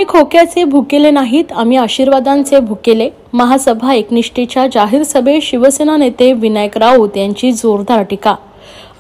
खोक्याचे भुकेले नाहीत, आम्ही आशीर्वादांचे भुकेले. महासभा एकनिष्ठेच्या जाहीर सभेत शिवसेना नेते विनायक राऊत यांची जोरदार टीका.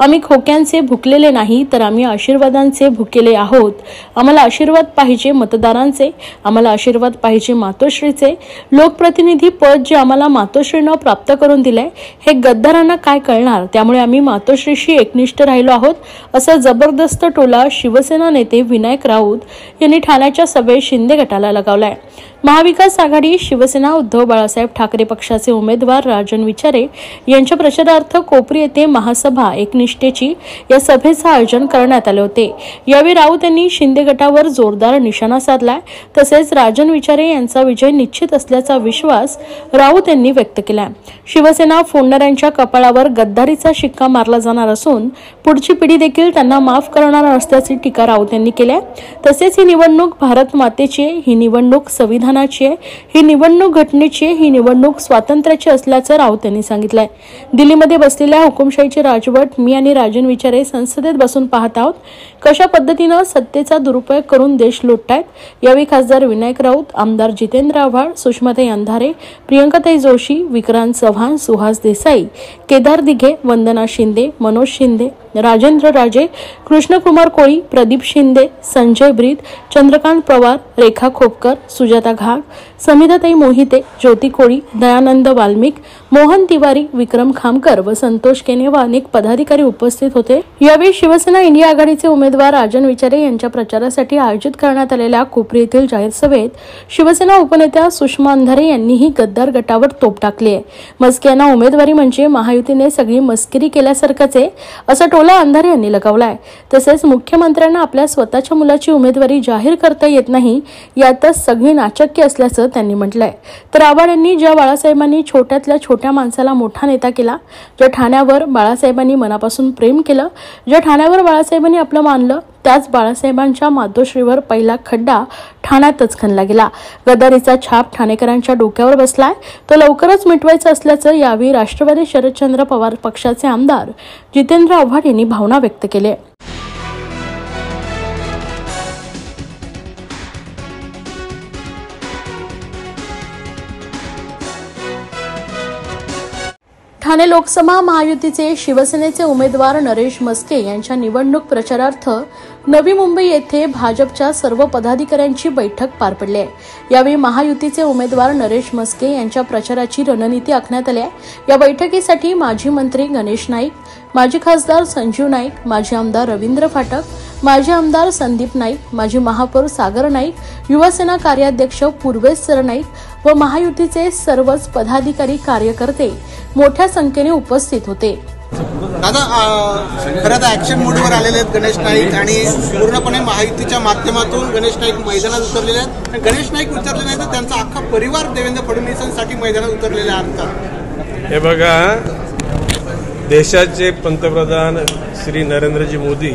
आम्ही खोक्यांचे भुकलेले नाही, तर आम्ही आशीर्वादांचे भुकेले आहोत. आम्हाला आशीर्वाद पाहिजे मतदारांचे, आम्हाला आशीर्वाद पाहिजे मातोश्रीचे. लोकप्रतिनिधी पद जे आम्हाला मातोश्रीनं प्राप्त करून दिलंय हे गद्दारांना काय कळणार. त्यामुळे आम्ही मातोश्रीशी एकनिष्ठ राहिलो आहोत, असा जबरदस्त टोला शिवसेना नेते विनायक राऊत यांनी ठाण्याच्या सभेत शिंदे गटाला लगावलाय. महाविकास आघाडी शिवसेना उद्धव बाळासाहेब ठाकरे पक्षाचे उमेदवार राजन विचारे यांच्या प्रचारार्थ कोपरी येथे महासभा एकनिष्ठेची या सभेचं आयोजन करण्यात आले होते. यावेळी राऊत यांनी शिंदे गटावर जोरदार निशाणा साधलाय. तसेच राजन विचारे यांचा विजय निश्चित असल्याचा विश्वास राऊत यांनी व्यक्त केलाय. शिवसेना फोडणाऱ्यांच्या कपाळावर गद्दारीचा शिक्का मारला जाणार असून पुढची पिढी देखील त्यांना माफ करणार नसल्याची टीका राऊत यांनी केली आहे. तसेच ही निवडणूक भारत मातेची आहे, ही निवडणूक संविधानाची आहे, ही निवडणूक घटनेची आहे, ही निवडणूक स्वातंत्र्याची असल्याचं राऊत यांनी सांगितलंय. दिल्लीमध्ये बसलेल्या हुकुमशाहीची राजवट मी आणि राजन विचारे संसदेत बसून पाहत आहोत. कशा पद्धतीनं सत्तेचा दुरुपयोग करून देश लुटतायत. यावेळी खासदार विनायक राऊत, आमदार जितेंद्र आव्हाड, सुषमाताई अंधारे, प्रियंकाताई जोशी, विक्रांत चव्हाण, सुहास देसाई, केदार दिघे, वंदना शिंदे, मनोज शिंदे, राजेंद्र राजे, कृष्णकुमार कोळी, प्रदीप शिंदे, संजय ब्रीद, चंद्रकांत पवार, रेखा खोपकर, सुजाता घाग, समिधाताई मोहिते, ज्योती कोळी, दयानंद वाल्मिक, मोहन तिवारी, विक्रम खामकर व संतोष केने व अनेक पदाधिकारी उपस्थित होते. यावेळी शिवसेना इंडिया आघाडीचे उमेदवार राजन विचारे यांच्या प्रचारासाठी आयोजित करण्यात आलेल्या कोपरी येथील जाहीर सभेत शिवसेना उपनेत्या सुषमा अंधारे यांनीही गद्दार गटावर तोप टाकली आहे. मस्के यांना उमेदवारी म्हणजे महायुतीने सगळी मस्करी केल्यासारखंच आहे, असा टोला अंधारे यांनी लगावलाय. तसेच मुख्यमंत्र्यांना आपल्या स्वतःच्या मुलाची उमेदवारी जाहीर करता येत नाही, यातच सगळी नाचक्की असल्याचं त्यांनी म्हटलंय. तर आव्हाड यांनी ज्या बाळासाहेबांनी छोट्यातल्या छोट्या माणसाला मोठा नेता केला, ज्या ठाण्यावर बाळासाहेबांनी मनापासून प्रेम केलं, ज्या ठाण्यावर बाळासाहेबांनी आपलं मानलं, त्याच बाळासाहेबांच्या मातोश्रीवर पहिला खड्डा ठाण्यातच खणला गेला. गद्दारीचा छाप ठाणेकरांच्या डोक्यावर बसलाय, तो लवकरच मिटवायचा असल्याचं यावेळी राष्ट्रवादी शरदचंद्र पवार पक्षाचे आमदार जितेंद्र आव्हाड यांनी भावना व्यक्त केली. ठाणे लोकसभा महायुतीचे शिवसेनेचे उमेदवार नरेश मस्के यांच्या निवडणूक प्रचारार्थ नवी मुंबई येथे भाजपच्या सर्व पदाधिकाऱ्यांची बैठक पार पडली आहे. यावेळी महायुतीचे उमेदवार नरेश मस्के यांच्या प्रचाराची रणनीती आखण्यात आली आहे. या बैठकीसाठी माजी मंत्री गणेश नाईक, माजी खासदार संजीव नाईक, माजी आमदार रवींद्र फाटक, माजी आमदार संदीप नाईक, माजी महापौर सागर नाईक, युवासेना कार्याध्यक्ष पूर्वेश सरनाईक व महायुतीचे सर्वच पदाधिकारी कार्यकर्ते मोठ्या संख्येने उपस्थित होते. दादा, खरं तर ऍक्शन मोडवर आलेले आहेत गणेश नाईक आणि पूर्णपणे महायुतीच्या माध्यमातून गणेश नाईक मैदानात उतरलेले आहेत. गणेश नाईक उतरले नाही तर त्यांचा अख्खा परिवार देवेंद्र फडणवीसांसाठी मैदानात उतरलेले आहेत. हे बघा, देशाचे पंतप्रधान श्री नरेंद्रजी मोदी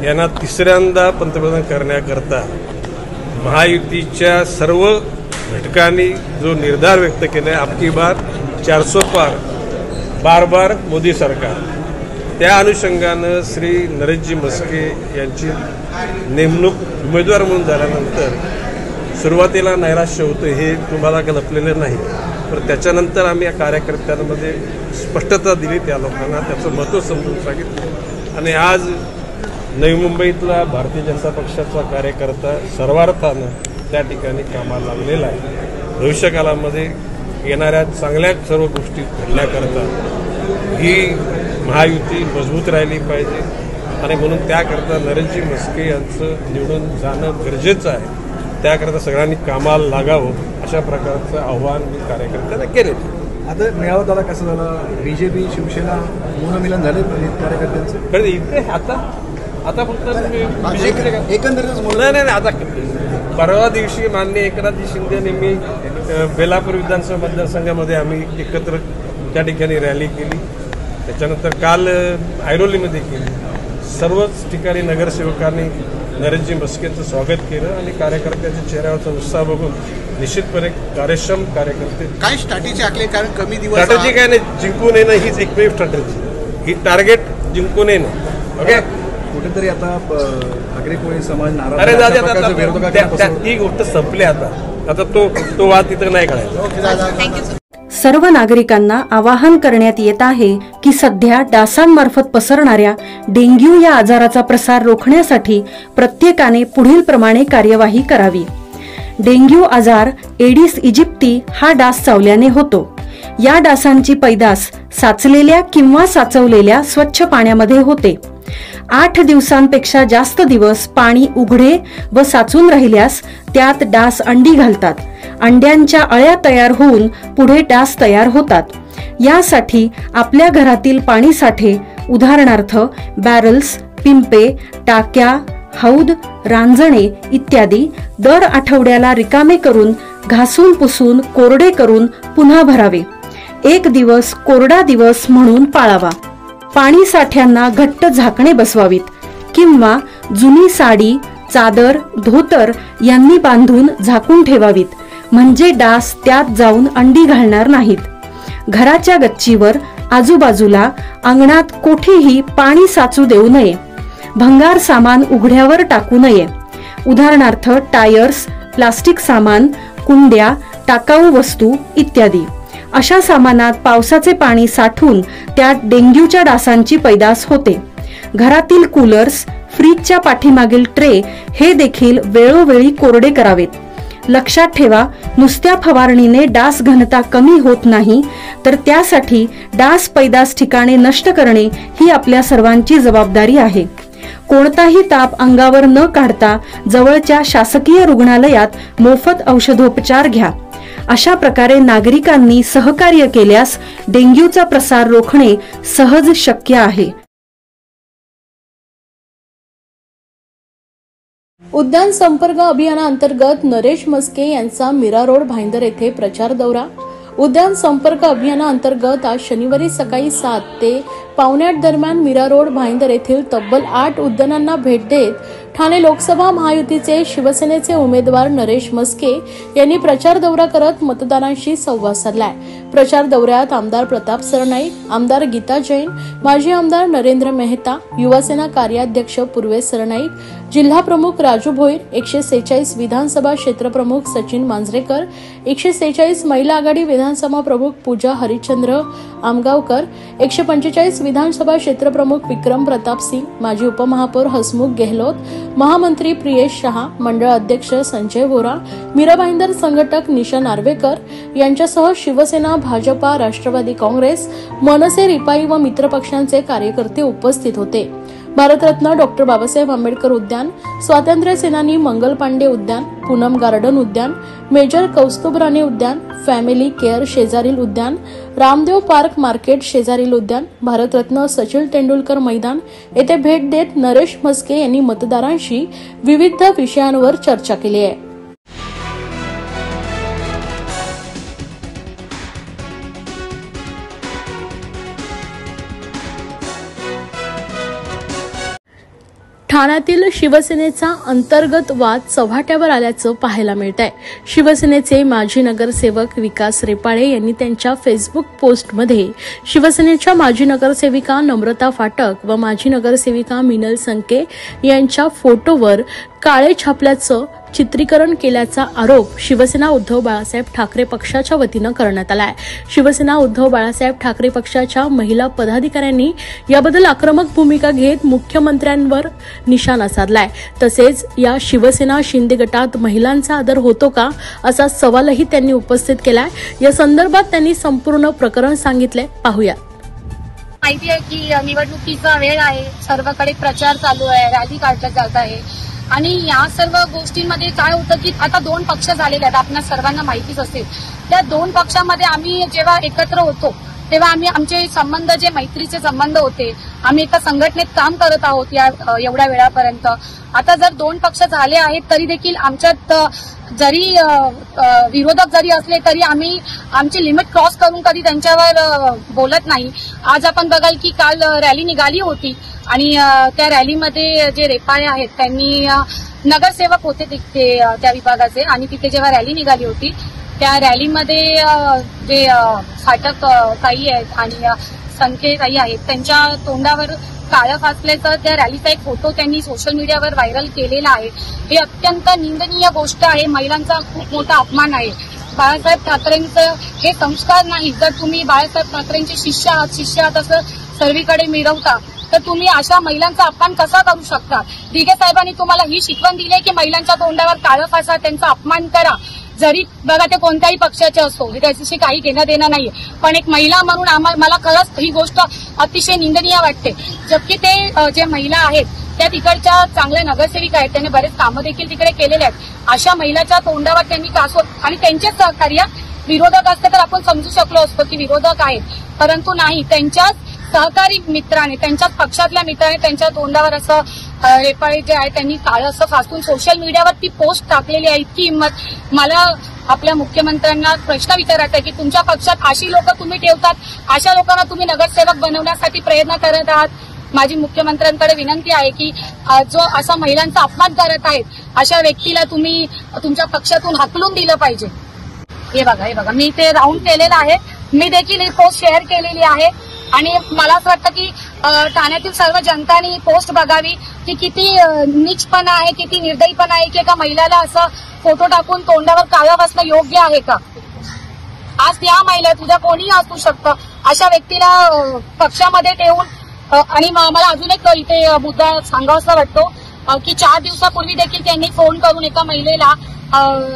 यांना तिसऱ्यांदा पंतप्रधान करण्याकरता महायुतीच्या सर्व घटकांनी जो निर्धार व्यक्त केला आहे, अबकी बार 400 पार, बार बार मोदी सरकार, त्या अनुषंगानं श्री नरेशजी मस्के यांची नेमणूक उमेदवार म्हणून झाल्यानंतर सुरुवातीला नैराश्य होतं, हे तुम्हाला लपलेलं नाही. पण त्याच्यानंतर आम्ही या कार्यकर्त्यांमध्ये स्पष्टता दिली, त्या लोकांना त्याचं महत्त्व समजून सांगितलं आणि आज नवी मुंबईतला भारतीय जनता पक्षाचा कार्यकर्ता सर्वार्थानं त्या ठिकाणी कामाला लागलेला आहे. भविष्यकालामध्ये येणाऱ्या चांगल्या सर्व गोष्टी घडण्याकरता ही महायुती मजबूत राहिली पाहिजे आणि म्हणून त्याकरता नरेशजी मस्के यांचं निवडून जाणं गरजेचं आहे. त्याकरता सगळ्यांनी कामाला लागावं अशा प्रकारचं आव्हान मी कार्यकर्त्यांना केले. आता मेळावा दादा कसं झालं, बीजेपी शिवसेना पुनर्मिलन झाले कार्यकर्त्यांचं? कारण इथे आता फक्त एकंदरीतच नाही, आता परवा दिवशी माननीय एकनाथजी शिंदे नेहमी बेलापूर विधानसभा मतदारसंघामध्ये आम्ही एकत्र त्या ठिकाणी रॅली केली. त्याच्यानंतर काल ऐरोलीमध्ये केली. सर्वच ठिकाणी नगरसेवकांनी नरेशजी मस्केंचं स्वागत केलं आणि कार्यकर्त्यांच्या चेहऱ्यावरचा उत्साह बघून निश्चितपणे कार्यक्षम कार्यकर्ते. काय स्ट्रॅटेजी आखली, कारण कमी दिवस स्ट्रॅटेजी काय नाही, जिंकून येणं हीच एकमेव स्ट्रॅटेजी. ही टार्गेट जिंकून येणं. ओके, कुठेतरी आता ठाकरे कोळी समाज नाराज. अरे दादा ती गोष्ट संपली. आता तो वाद तिथं नाही काढायचा. सर्व नागरिकांना आवाहन करण्यात येत आहे की सध्या डासांमार्फत पसरणाऱ्या डेंग्यू या आजाराचा प्रसार रोखण्यासाठी प्रत्येकाने पुढील प्रमाणे कार्यवाही करावी. डेंग्यू आजार एडिस इजिप्ती हा डास चावल्याने होतो. या डासांची पैदास साचलेल्या किंवा साचवलेल्या स्वच्छ पाण्यामध्ये होते. 8 दिवसांपेक्षा जास्त दिवस पाणी उघडे व साचून राहिल्यास त्यात डास अंडी घालतात. अंड्यांच्या अळ्या तयार होऊन पुढे डास तयार होतात. यासाठी आपल्या घरातील पाणी साठे, उदाहरणार्थ बॅरल्स, पिंपे, टाक्या, हौद, रांजणे इत्यादी दर आठवड्याला रिकामे करून घासून पुसून कोरडे करून पुन्हा भरावे. 1 दिवस कोरडा दिवस म्हणून पाळावा. पाणी साठ्यांना घट्ट झाकणे बसवावीत किंवा जुनी साडी, चादर, धोतर यांनी बांधून झाकून ठेवावीत, म्हणजे डास त्यात जाऊन अंडी घालणार नाहीत. घराच्या गच्चीवर, आजूबाजूला, अंगणात कोठेही पाणी साचू देऊ नये. भंगार सामान उघड्यावर टाकू नये. उदाहरणार्थ टायर्स, प्लास्टिक सामान, कुंड्या, टाकाऊ वस्तू इत्यादी. अशा सामानात पावसाचे पाणी साठून त्यात डेंग्यूच्या डासांची पैदास होते. घरातील कूलर्स, फ्रीजच्या पाठीमागील ट्रे हे देखील वेळोवेळी कोरडे करावेत. लक्षात ठेवा, नुसत्या फवारणीने डास घनता कमी होत नाही, तर त्यासाठी डास पैदास ठिकाणे नष्ट करणे ही आपल्या सर्वांची जबाबदारी आहे. कोणताही ताप अंगावर न काढता जवळच्या शासकीय रुग्णालयात मोफत औषधोपचार घ्या. अशा प्रकारे नागरिकांनी सहकार्य केल्यास डेंग्यूचा प्रसार रोखणे सहज शक्य आहे. उद्यान संपर्क अभियानाअंतर्गत नरेश मस्के यांचा मीरा रोड भाईंदर येथे प्रचार दौरा. उद्यान संपर्क अभियानाअंतर्गत आज शनिवारी सकाळी 7 ते 7:45 दरम्यान मीरा रोड भाईंदर येथील तब्बल 8 उद्यानांना भेट देत ठाणे लोकसभा महायुतीचे शिवसेनेचे उमेदवार नरेश मस्के यांनी प्रचार दौरा करत मतदारांशी संवाद साधलाय. प्रचार दौऱ्यात आमदार प्रताप सरनाईक, आमदार गीता जैन, माजी आमदार नरेंद्र मेहता, युवासेना कार्याध्यक्ष पूर्वेश सरनाईक, जिल्हा प्रमुख राजू भोईर, 146 विधानसभा क्षेत्रप्रमुख सचिन मांजरेकर, 146 महिला आघाडी विधानसभा प्रमुख पूजा हरिश्चंद्र आमगावकर, 145 विधानसभा क्षेत्रप्रमुख विक्रम प्रताप सिंग, माजी उपमहापौर हसमुख गेहलोत, महामंत्री प्रियेश शहा, मंडळ अध्यक्ष संजय वोरा, मीरा भाईंदर संघटक निशा नार्वेकर यांच्यासह शिवसेना, भाजपा, राष्ट्रवादी काँग्रेस, मनसे, रिपाई व मित्रपक्षांचे कार्यकर्ते उपस्थित होते. भारतरत्न डॉक्टर बाबासाहेब आंबेडकर उद्यान, स्वातंत्र्य सेनानी मंगल पांडे उद्यान, पूनम गार्डन उद्यान, मेजर कौस्तुभ राणे उद्यान, फॅमिली केअर शेजारील उद्यान, रामदेव पार्क मार्केट शेजारील उद्यान, भारतरत्न सचिन तेंडुलकर मैदान येथे भेट देत नरेश मस्के यांनी मतदारांशी विविध विषयांवर चर्चा केली आहे. ठाण्यातील शिवसेनेचा अंतर्गत वाद चव्हाट्यावर आल्याचं पाहायला मिळत आहे. शिवसेनेचे माजी नगरसेवक विकास रेपाळे यांनी त्यांच्या फेसबुक पोस्टमध्ये शिवसेनेच्या माजी नगरसेविका नम्रता फाटक व माजी नगरसेविका मिनल संके यांच्या फोटोवर काळे छापल्याचं चित्रीकरण केल्याचा आरोप शिवसेना उद्धव बाळासाहेब ठाकरे पक्षाच्या वतीनं करण्यात आला आहे. शिवसेना उद्धव बाळासाहेब ठाकरे पक्षाच्या महिला पदाधिकाऱ्यांनी याबद्दल आक्रमक भूमिका घेत मुख्यमंत्र्यांवर निशाणा साधलाय. तसेच या शिवसेना शिंदे गटात महिलांचा आदर होतो का असा सवालही त्यांनी उपस्थित केलाय. या संदर्भात त्यांनी संपूर्ण प्रकरण सांगितले. पाहूया. माहिती आहे की निवडणुकीचा वेळ आहे, सर्वकडे प्रचार चालू आहे, रॅली काढल्या जात आहे आणि या सर्व गोष्टींमध्ये काय होतं की आता 2 पक्ष झालेले आहेत. आपल्या सर्वांना माहितीच असेल. त्या 2 पक्षांमध्ये आम्ही जेव्हा एकत्र होतो तेव्हा आम्ही आमचे संबंध, जे मैत्रीचे संबंध होते, आम्ही एका संघटनेत काम करत आहोत या एवढ्या वेळापर्यंत. आता जर 2 पक्ष झाले आहेत तरी देखील आमच्यात जरी विरोधक जरी असले तरी आम्ही आमची लिमिट क्रॉस करून कधी त्यांच्यावर बोलत नाही. आज आपण बघाल की काल रॅली निघाली होती आणि त्या रॅलीमध्ये जे रेपाळे आहेत त्यांनी नगरसेवक होते तिथे त्या विभागाचे, आणि तिथे जेव्हा रॅली निघाली होती त्या रॅलीमध्ये जे फाटक ताई आहेत आणि संख्ये ताई आहेत त्यांच्या तोंडावर काळं फासल्याचा त्या रॅलीचा एक फोटो त्यांनी सोशल मीडियावर व्हायरल केलेला आहे. हे अत्यंत निंदनीय गोष्ट आहे. महिलांचा खूप मोठा अपमान आहे. बाळासाहेब ठाकरेंचं हे संस्कार नाही. जर तुम्ही बाळासाहेब ठाकरेंचे शिष्य आहात असं सर्वीकडे मिरवता तर तुम्ही अशा महिलांचा अपमान कसा करू शकता? दिघे साहेबांनी तुम्हाला ही शिकवण दिली की महिलांच्या तोंडावर काळं फासा, त्यांचा अपमान करा. जरी बघा ते कोणत्याही पक्षाचे असो, त्याच्याशी काही घेणं देणं नाहीये, पण एक महिला म्हणून मला खरंच ही गोष्ट अतिशय निंदनीय वाटते. जबकी ते जे महिला आहेत त्या तिकडच्या चांगल्या नगरसेविका आहेत, त्यांनी बरेच कामं देखील तिकडे केलेले आहेत. अशा महिलाच्या तोंडावर त्यांनी आणि त्यांचेच सहकार्य विरोधक असते तर आपण समजू शकलो असतो की विरोधक आहेत, परंतु नाही, त्यांच्याच सहकारी मित्राने, त्यांच्याच पक्षातल्या मित्राने त्यांच्या तोंडावर असं रेपाळे जे आहे त्यांनी काळं असं फासून सोशल मीडियावर ती पोस्ट टाकलेली आहे. इतकी हिंमत. मला आपल्या मुख्यमंत्र्यांना प्रश्न विचारायचा आहे की तुमच्या पक्षात अशी लोक तुम्ही ठेवतात, अशा लोकांना तुम्ही नगरसेवक बनवण्यासाठी प्रयत्न करत आहात. माझी मुख्यमंत्र्यांकडे विनंती आहे की जो असा महिलांचा अपमान करत आहेत अशा व्यक्तीला तुम्ही तुमच्या पक्षातून हाकलून दिलं पाहिजे. हे बघा मी ते राऊंड केलेलं आहे. मी देखील ही पोस्ट शेअर केलेली आहे आणि मला असं वाटतं की ठाण्यातील सर्व जनतांनी पोस्ट बघावी की किती नीचपणा आहे, किती निर्दयीपणा आहे की एका महिलाला असं फोटो टाकून तोंडावर काळं बसणं योग्य आहे का? आज या महिला उद्या कोणीही असू शकतं. अशा व्यक्तीला पक्षामध्ये ठेवून आणि मला अजून एक इथे मुद्दा सांगावासा वाटतो की 4 दिवसापूर्वी देखील त्यांनी फोन करून एका महिलेला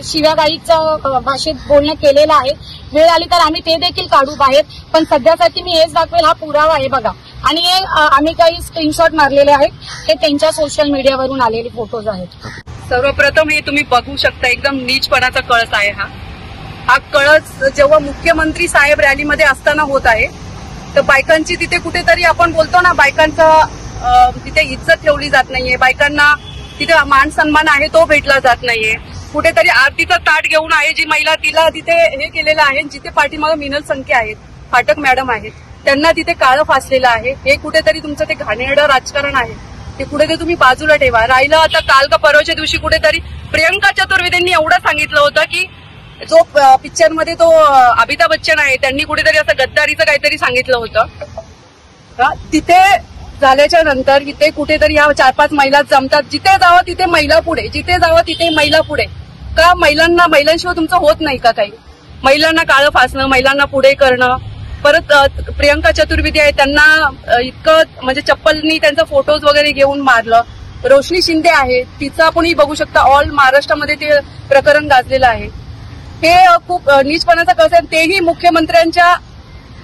शिव्यागाळीचं भाषेत बोलणं केलेलं आहे. वेळ आली तर आम्ही ते देखील काढू बाहेर, पण सध्यासाठी मी हेच दाखवेल. हा पुरावा आहे बघा, आणि हे आम्ही काही स्क्रीनशॉट मारलेले आहेत. हे त्यांच्या सोशल मीडियावरून आलेले फोटोज आहेत. सर्वप्रथम हे तुम्ही बघू शकता, एकदम नीचपणाचा कळस आहे हा कळस जेव्हा मुख्यमंत्री साहेब रॅलीमध्ये असताना होत आहे तर बायकांची तिथे कुठेतरी आपण बोलतो ना, बायकांचा तिथे इज्जत ठेवली जात नाहीये, बायकांना तिथे मान सन्मान आहे तो भेटला जात नाहीये. कुठेतरी आरतीचं ताट घेऊन आहे जी महिला, तिला तिथे हे केलेलं आहे. जिथे पाठीमागे मिनल संख्या आहेत, फाटक मॅडम आहेत, त्यांना तिथे काळं फासलेलं आहे. हे कुठेतरी तुमचं ते घाणेरडं राजकारण आहे, ते कुठेतरी तुम्ही बाजूला ठेवा. राहिलं आता काल का परवाच्या दिवशी कुठेतरी प्रियंका चतुर्वेदींनी एवढं सांगितलं होतं की जो पिक्चरमध्ये तो अमिताभ बच्चन आहे त्यांनी कुठेतरी असं गद्दारीचं काहीतरी सांगितलं होतं. तिथे झाल्याच्या नंतर इथे कुठेतरी या 4-5 महिला जमतात. जिथे जावं तिथे महिला पुढे, जिथे जावं तिथे महिला पुढे. का महिलांशिवाय तुमचं होत नाही का काही? महिलांना काळं फासणं, महिलांना पुढे करणं. परत प्रियंका चतुर्वेदी आहे, त्यांना इतकं म्हणजे चप्पलनी त्यांचा फोटोज वगैरे घेऊन मारलं. रोशनी शिंदे आहे, तिचं आपणही बघू शकता, ऑल महाराष्ट्रामध्ये ते प्रकरण गाजलेलं आहे. हे खूप नीचपणाचं कसं आहे. तेही मुख्यमंत्र्यांच्या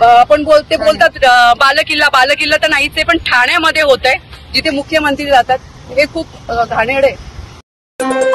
आपण बोलतात बालकिल्ला तर नाहीच आहे, पण ठाण्यामध्ये होत आहे जिथे मुख्यमंत्री जातात. हे खूप घाणेरडे आहे.